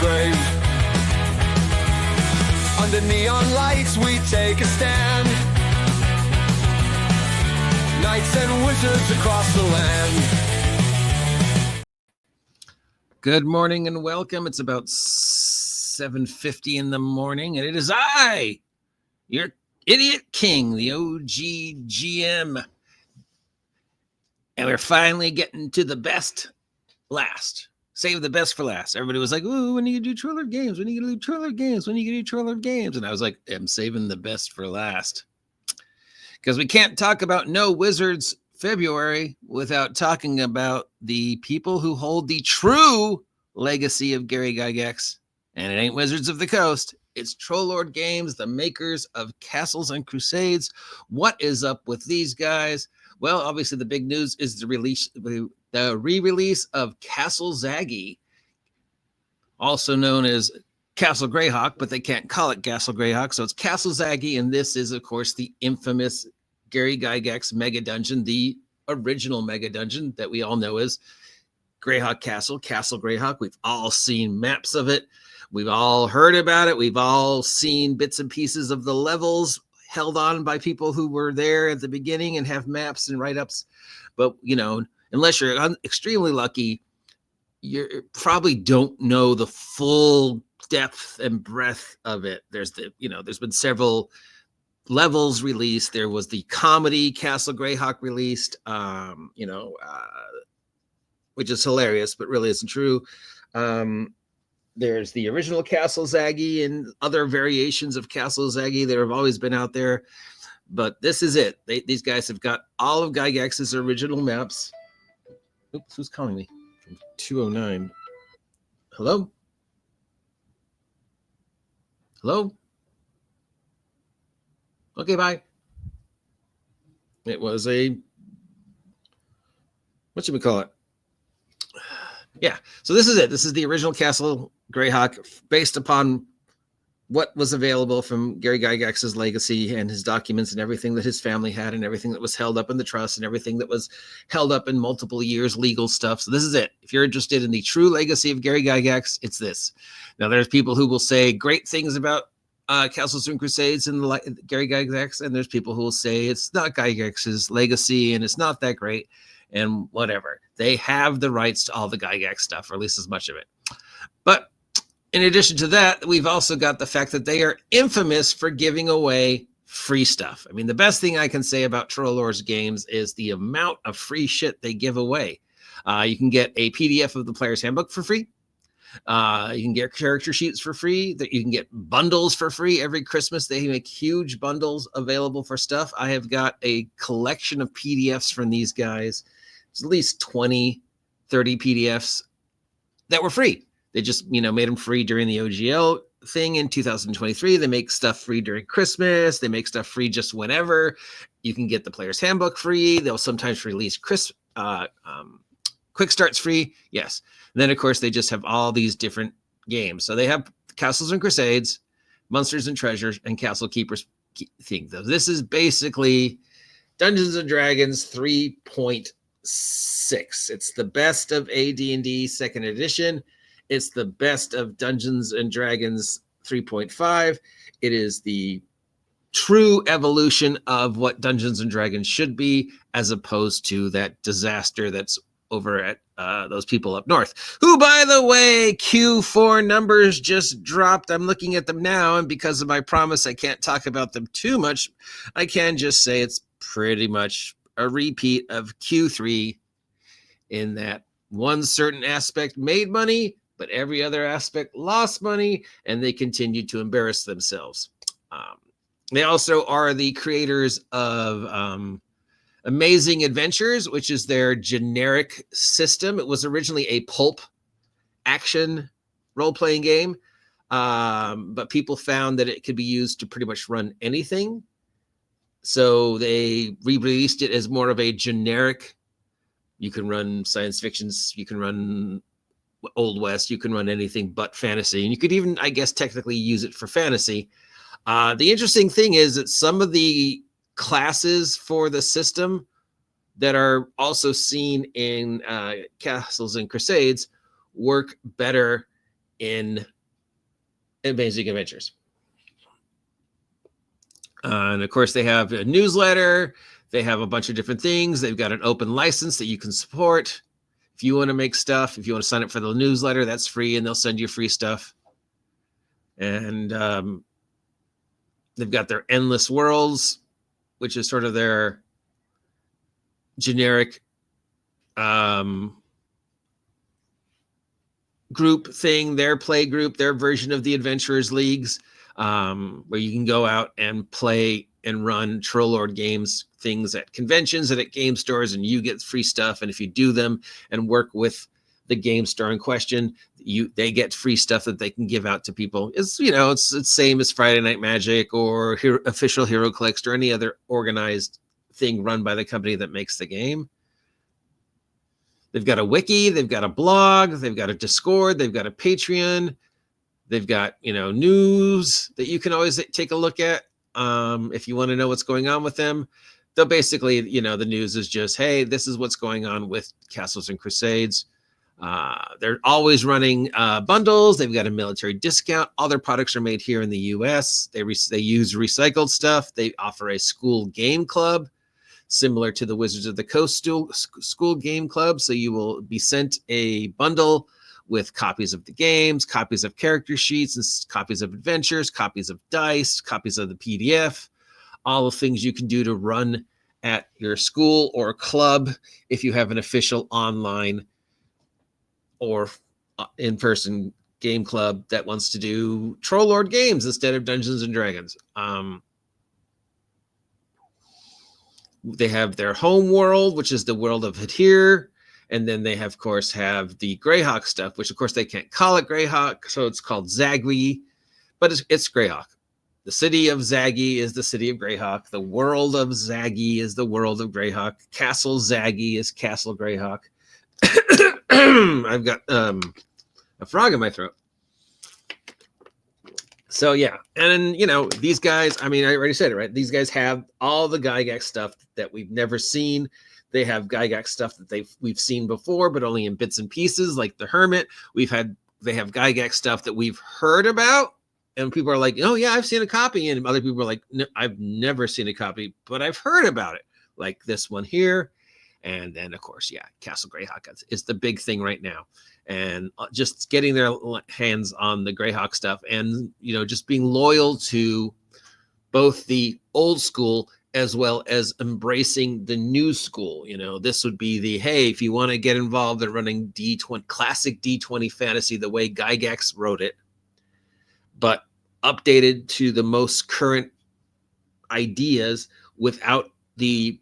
crave. Under neon lights we take a stand. Knights and wizards across the land. Good morning and welcome. It's about 7:50 in the morning, and it is I, your idiot king, the OGGM. And we're finally getting to the best last. Save the best for last. Everybody was like, ooh, when are you do Troller Games? When are you going to do Troller Games? When are you going to do Troller Games? And I was like, I'm saving the best for last. Because we can't talk about No Wizards February without talking about the people who hold the true legacy of Gary Gygax. And it ain't Wizards of the Coast. It's Trollord Games, the makers of Castles and Crusades. What is up with these guys? Well, obviously the big news is the re-release of Castle Zaggy, also known as Castle Greyhawk, but they can't call it Castle Greyhawk, so it's Castle Zaggy, and this is, of course, the infamous Gary Gygax Mega Dungeon, the original Mega Dungeon that we all know as Greyhawk Castle, Castle Greyhawk. We've all seen maps of it. We've all heard about it. We've all seen bits and pieces of the levels held on by people who were there at the beginning and have maps and write-ups. But, you know, unless you're extremely lucky, you probably don't know the full depth and breadth of it. There's been several levels released. There was the comedy Castle Greyhawk released, which is hilarious, but really isn't true. There's the original Castle Zaggy and other variations of Castle Zaggy that have always been out there. But this is it. These guys have got all of Gygax's original maps. Oops, who's calling me? From 209. Hello? Hello? Okay, bye. It was a, what should we call it? Yeah, so this is it. This is the original Castle Greyhawk based upon what was available from Gary Gygax's legacy and his documents and everything that his family had and everything that was held up in the trust and everything that was held up in multiple years legal stuff. So this is it. If you're interested in the true legacy of Gary Gygax, it's this. Now, there's people who will say great things about Castles and Crusades and Gary Gygax, and there's people who will say it's not Gygax's legacy and it's not that great and whatever. They have the rights to all the Gygax stuff, or at least as much of it. But in addition to that, we've also got the fact that they are infamous for giving away free stuff. I mean, the best thing I can say about Trollord Games is the amount of free shit they give away. You can get a PDF of the Player's Handbook for free. You can get character sheets for free. That you can get bundles for free. Every Christmas, they make huge bundles available for stuff. I have got a collection of PDFs from these guys. It's at least 20, 30 PDFs that were free. They just, made them free during the OGL thing in 2023. They make stuff free during Christmas. They make stuff free just whenever. You can get the Player's Handbook free. They'll sometimes release quick starts free. Yes. And then, of course, they just have all these different games. So they have Castles and Crusades, Monsters and Treasures, and Castle Keepers thing. This is basically Dungeons and Dragons 3.6. It's the best of AD&D 2nd edition. It's the best of Dungeons and Dragons 3.5. It is the true evolution of what Dungeons and Dragons should be, as opposed to that disaster that's over at those people up north, who, by the way, Q4 numbers just dropped. I'm looking at them now, and because of my promise, I can't talk about them too much. I can just say it's pretty much a repeat of Q3 in that one certain aspect made money, but every other aspect lost money, and they continued to embarrass themselves. They also are the creators of Amazing Adventures, which is their generic system. It was originally a pulp action role-playing game, but people found that it could be used to pretty much run anything. So they re-released it as more of a generic. You can run science fictions, you can run Old West, you can run anything but fantasy. And you could even, I guess, technically use it for fantasy. The interesting thing is that some of the classes for the system that are also seen in Castles and Crusades work better in Amazing Adventures. And of course, they have a newsletter. They have a bunch of different things. They've got an open license that you can support. If you want to make stuff, if you want to sign up for the newsletter, that's free, and they'll send you free stuff. And they've got their Endless Worlds, which is sort of their generic group thing, their play group, their version of the Adventurers Leagues, where you can go out and play and run Troll Lord games, things at conventions and at game stores, and you get free stuff. And if you do them and work with the game store in question, they get free stuff that they can give out to people. It's same as Friday Night Magic or Official Hero Clicks or any other organized thing run by the company that makes the game. They've got a wiki, they've got a blog, they've got a Discord, they've got a Patreon, they've got, news that you can always take a look at. If you want to know what's going on with them, they'll basically, the news is just, hey, this is what's going on with Castles and Crusades. They're always running bundles. They've got a military discount. All their products are made here in the US. They use recycled stuff. They offer a school game club similar to the Wizards of the Coast school game club. So you will be sent a bundle with copies of the games, copies of character sheets, and copies of adventures, copies of dice, copies of the PDF, all the things you can do to run at your school or club if you have an official online or in-person game club that wants to do Troll Lord games instead of Dungeons and Dragons. They have their home world, which is the world of Hatir. And then they have the Greyhawk stuff, which of course they can't call it Greyhawk, so it's called Zaggy, but it's Greyhawk. The city of Zaggy is the city of Greyhawk. The world of Zaggy is the world of Greyhawk. Castle Zaggy is Castle Greyhawk. I've got a frog in my throat. So yeah, and these guys, I already said it, right? These guys have all the Gygax stuff that we've never seen. They have Gygax stuff that we've seen before, but only in bits and pieces, like the Hermit. They have Gygax stuff that we've heard about, and people are like, "Oh yeah, I've seen a copy," and other people are like, "No, I've never seen a copy, but I've heard about it," like this one here. And then of course, yeah, Castle Greyhawk is the big thing right now, and just getting their hands on the Greyhawk stuff, and just being loyal to both the old school as well as embracing the new school. This would be hey, if you want to get involved in running D20 classic D20 fantasy the way Gygax wrote it, but updated to the most current ideas without the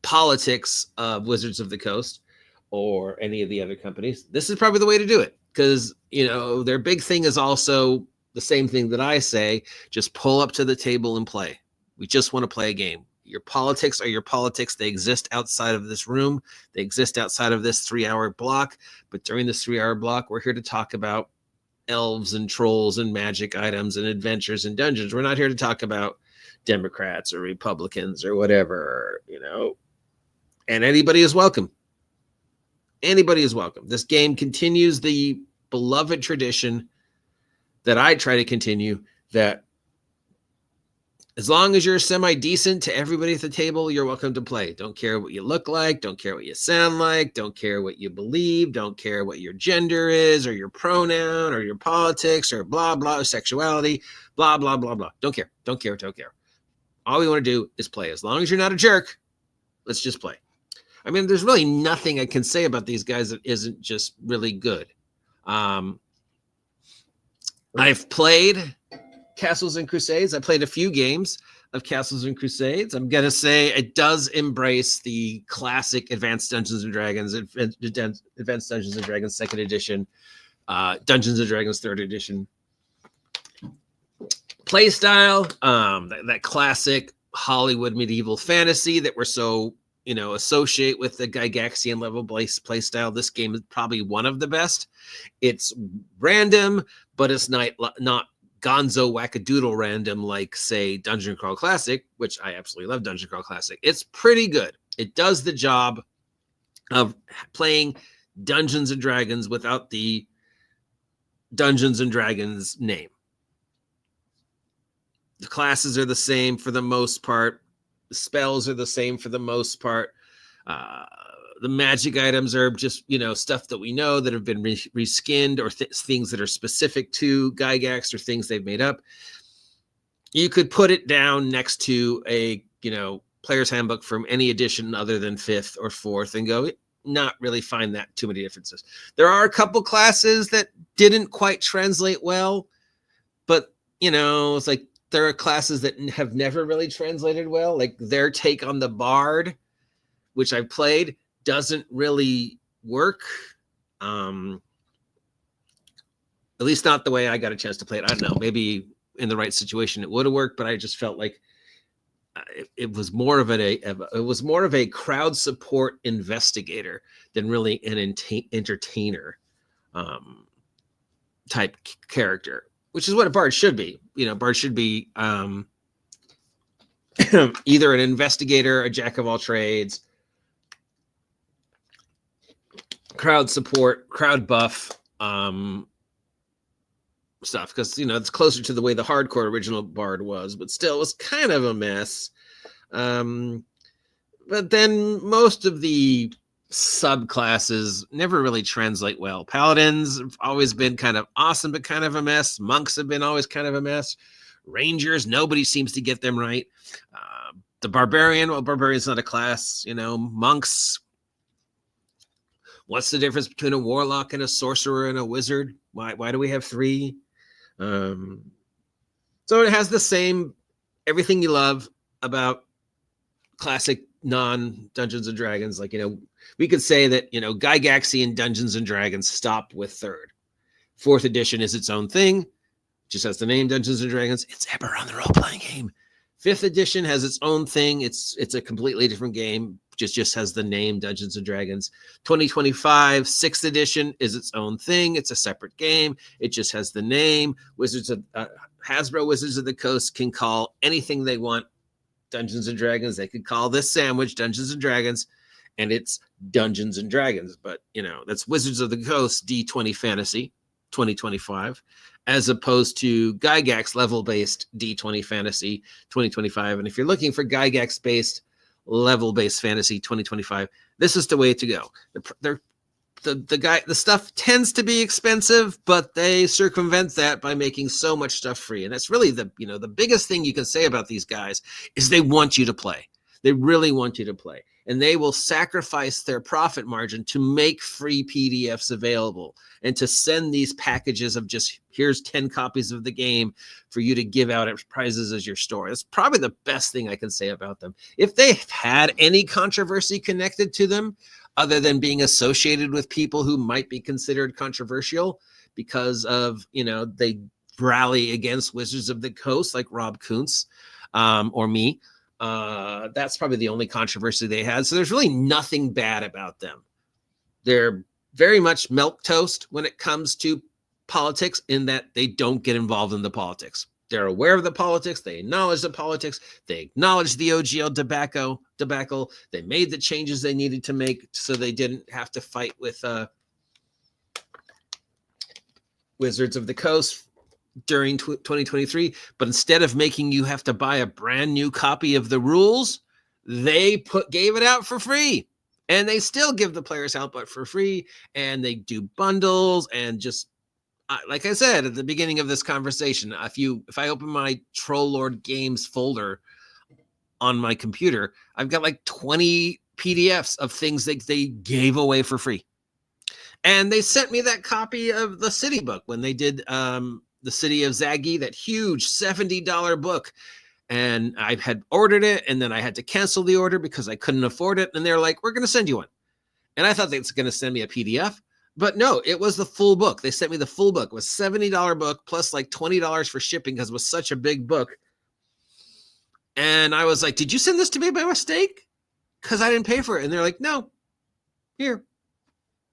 politics of Wizards of the Coast or any of the other companies, this is probably the way to do it, because their big thing is also the same thing that I say: just pull up to the table and play. We just want to play a game. Your politics are your politics. They exist outside of this room. They exist outside of this 3-hour block. But during this 3-hour block, we're here to talk about elves and trolls and magic items and adventures and dungeons. We're not here to talk about Democrats or Republicans or whatever, And anybody is welcome. Anybody is welcome. This game continues the beloved tradition that I try to continue, that as long as you're semi-decent to everybody at the table, you're welcome to play. Don't care what you look like. Don't care what you sound like. Don't care what you believe. Don't care what your gender is or your pronoun or your politics or blah, blah, sexuality, blah, blah, blah, blah. Don't care. Don't care. Don't care. All we want to do is play. As long as you're not a jerk, let's just play. There's really nothing I can say about these guys that isn't just really good. I've played Castles and Crusades. I played a few games of Castles and Crusades. I'm going to say it does embrace the classic Advanced Dungeons and Dragons, Advanced Dungeons and Dragons 2nd edition, Dungeons and Dragons 3rd edition play style, that classic Hollywood medieval fantasy that we're so, associate with the Gygaxian level play style. This game is probably one of the best. It's random, but it's not gonzo wackadoodle random like, say, Dungeon Crawl Classic, which I absolutely love. Dungeon Crawl Classic, it's pretty good. It does the job of playing Dungeons and Dragons without the Dungeons and Dragons name. The classes are the same for the most part. The spells are the same for the most part. The magic items are just, stuff that we know that have been reskinned, or things that are specific to Gygax, or things they've made up. You could put it down next to a, player's handbook from any edition other than 5th or 4th and go, not really find that too many differences. There are a couple classes that didn't quite translate well, but, it's like there are classes that have never really translated well. Like their take on the Bard, which I played, doesn't really work. At least not the way I got a chance to play it. I don't know, maybe in the right situation it would have worked, but I just felt like it was more of a crowd support investigator than really an entertainer type character, which is what a Bard should be. Bard should be either an investigator, a jack of all trades, crowd support, crowd buff stuff, because it's closer to the way the hardcore original Bard was, but still it was kind of a mess. But then most of the subclasses never really translate well. Paladins have always been kind of awesome, but kind of a mess. Monks have been always kind of a mess. Rangers, nobody seems to get them right. The barbarian, well, barbarian's not a class. Monks, what's the difference between a warlock and a sorcerer and a wizard? Why do we have 3? So it has the same everything you love about classic non-Dungeons and Dragons. Like, we could say that, Gygaxian Dungeons and Dragons stopped with 3rd. 4th edition is its own thing. Just has the name Dungeons and Dragons. It's Eberron, the role-playing game. 5th edition has its own thing. It's a completely different game. Just has the name Dungeons and Dragons. 2025 6th edition is its own thing. It's a separate game. It just has the name. Hasbro Wizards of the Coast can call anything they want Dungeons and Dragons. They could call this sandwich Dungeons and Dragons, and it's Dungeons and Dragons. But that's Wizards of the Coast D20 Fantasy 2025, as opposed to Gygax level-based D20 Fantasy 2025. And if you're looking for Gygax-based level-based fantasy 2025, this is the way to go. The stuff tends to be expensive, but they circumvent that by making so much stuff free. And that's really the biggest thing you can say about these guys is they want you to play. They really want you to play. And they will sacrifice their profit margin to make free PDFs available and to send these packages of just, here's 10 copies of the game for you to give out as prizes as your store. That's probably the best thing I can say about them. If they've had any controversy connected to them, other than being associated with people who might be considered controversial because of, they rally against Wizards of the Coast, like Rob Kuntz or me, that's probably the only controversy they had. So there's really nothing bad about them. They're very much milquetoast when it comes to politics, in that they don't get involved in the politics. They're aware of the politics. They acknowledge the politics. They acknowledge the OGL debacle. They made the changes they needed to make so they didn't have to fight with Wizards of the Coast during 2023. But instead of making you have to buy a brand new copy of the rules, they gave it out for free. And they still give the players output for free. And they do bundles and just, like I said at the beginning of this conversation, if I open my Troll Lord Games folder on my computer, I've got like 20 PDFs of things that they gave away for free. And they sent me that copy of the City book when they did the City of Zagi, that huge $70 book. And I had ordered it, and then I had to cancel the order because I couldn't afford it. And they're like, we're going to send you one. And I thought they was going to send me a PDF. But no, it was the full book. They sent me the full book. It was a $70 book plus like $20 for shipping because it was such a big book. And I was like, did you send this to me by mistake? Because I didn't pay for it. And they're like, no, here.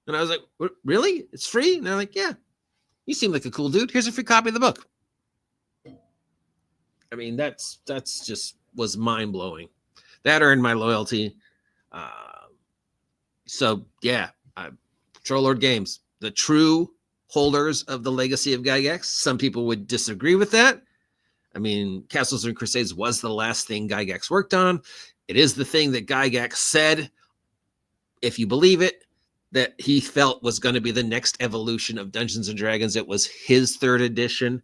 And I was like, really? It's free? And they're like, yeah. You seem like a cool dude. Here's a free copy of the book. I mean, that's just was mind-blowing. That earned my loyalty. So, yeah. Troll Lord Games, the true holders of the legacy of Gygax. Some people would disagree with that. I mean, Castles and Crusades was the last thing Gygax worked on. It is the thing that Gygax said, if you believe it, that he felt was going to be the next evolution of Dungeons and Dragons. It was his third edition,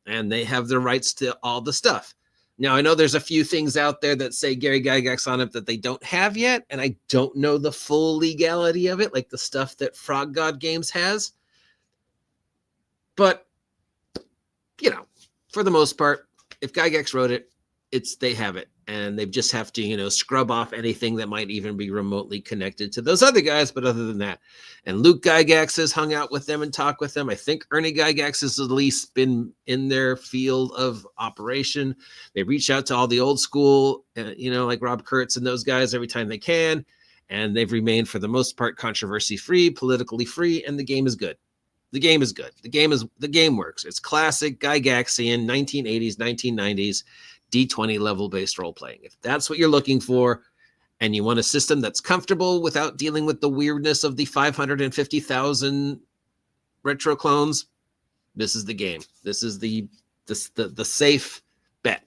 and they have the rights to all the stuff. Now, I know there's a few things out there that say Gary Gygax on it that they don't have yet, and I don't know the full legality of it, like the stuff that Frog God Games has. But, you know, for the most part, if Gygax wrote it, they have it, and they just have to, you know, scrub off anything that might even be remotely connected to those other guys. But other than that, and Luke Gygax has hung out with them and talked with them. I think Ernie Gygax has at least been in their field of operation. They reach out to all the old school, you know, like Rob Kurtz and those guys every time they can, and they've remained for the most part controversy free, politically free, and the game is good. The game is good. The game works. It's classic Gygaxian 1980s, 1990s D20 level based role playing. If that's what you're looking for, and you want a system that's comfortable without dealing with the weirdness of the 550,000 retro clones, this is the game. This is the safe bet.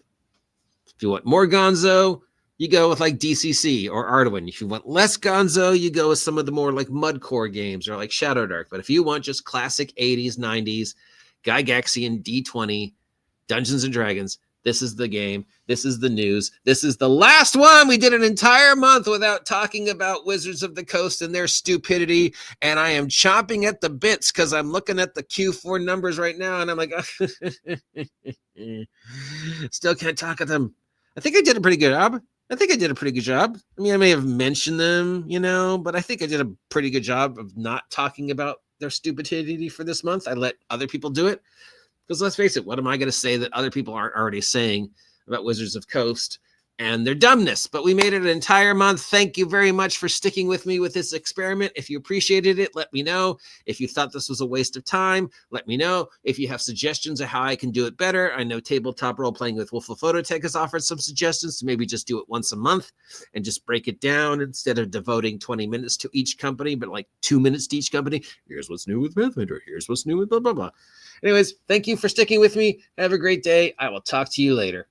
If you want more gonzo, you go with like DCC or Arduin. If you want less gonzo, you go with some of the more like Mudcore games or like Shadowdark. But if you want just classic 80s, 90s, Gygaxian D20, Dungeons and Dragons, this is the game. This is the news. This is the last one. We did an entire month without talking about Wizards of the Coast and their stupidity. And I am chomping at the bits because I'm looking at the Q4 numbers right now. And I'm like, still can't talk at them. I think I did a pretty good job. I mean, I may have mentioned them, you know, but I think I did a pretty good job of not talking about their stupidity for this month. I let other people do it. Because let's face it, what am I going to say that other people aren't already saying about Wizards of Coast and their dumbness? But we made it an entire month. Thank you very much for sticking with me with this experiment. If you appreciated it, let me know. If you thought this was a waste of time, let me know. If you have suggestions of how I can do it better, I know Tabletop Role Playing with Wolf of Phototech has offered some suggestions to maybe just do it once a month and just break it down instead of devoting 20 minutes to each company, but like 2 minutes to each company. Here's what's new with Pathfinder. Here's what's new with blah, blah, blah. Anyways, thank you for sticking with me. Have a great day. I will talk to you later.